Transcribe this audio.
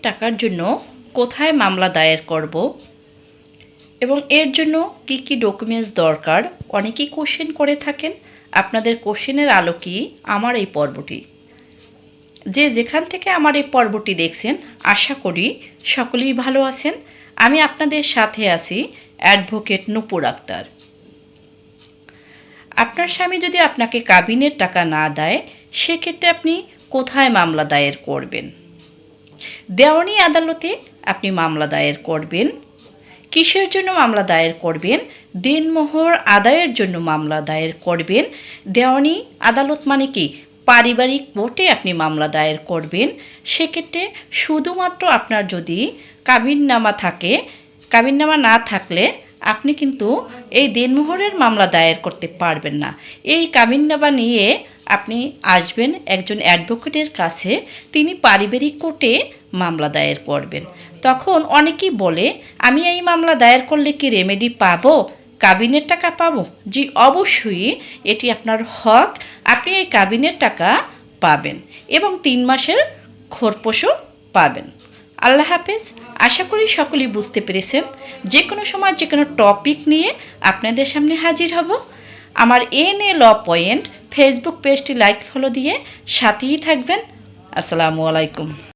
টাকার জন্য কোথায় মামলা দায়ের করব এবং এর জন্য কি কি ডকুমেন্টস দরকার অনেকেই কোশ্চেন করে থাকেন। আপনাদের কোশ্চেনের আলোকেই আমার এই পর্বটি। যে যেখান থেকে আমার এই পর্বটি দেখছেন আশা করি সকলেই ভালো আছেন। আমি আপনাদের সাথে আছি অ্যাডভোকেট নূপুর আক্তার। আপনার স্বামী যদি আপনাকে কাবিনের টাকা না দেয় সেক্ষেত্রে আপনি কোথায় মামলা দায়ের করবেন? দেওয়ানি আদালতে আপনি মামলা দায়ের করবেন। কিসের জন্য মামলা দায়ের করবেন? দিনমোহর আদায়ের জন্য মামলা দায়ের করবেন। দেওয়ানি আদালত মানে কি? পারিবারিক কোর্টে আপনি মামলা দায়ের করবেন। সেক্ষেত্রে শুধুমাত্র আপনার যদি কাবিননামা থাকে, কাবিননামা না থাকলে আপনি কিন্তু এই দিনমোহরের মামলা দায়ের করতে পারবেন না। এই কাবিননামা নিয়ে আপনি আসবেন একজন অ্যাডভোকেটের কাছে, তিনি পারিবারিক কোর্টে মামলা দায়ের করবেন। তখন অনেকেই বলে, আমি এই মামলা দায়ের করলে কি রেমেডি পাবো, কাবিনের টাকা পাবো? জি অবশ্যই, এটি আপনার হক। আপনি এই কাবিনের টাকা পাবেন এবং 3 মাসের খোরপোশও পাবেন। আল্লাহ হাফেজ। আশা করি সকলেই বুঝতে পেরেছেন। যে কোনো সময় যে কোনো টপিক নিয়ে আপনাদের সামনে হাজির হব। আমার এনএ ল পয়েন্ট ফেসবুক পেজটি লাইক ফলো দিয়ে সাথেই থাকবেন। আসসালামু আলাইকুম।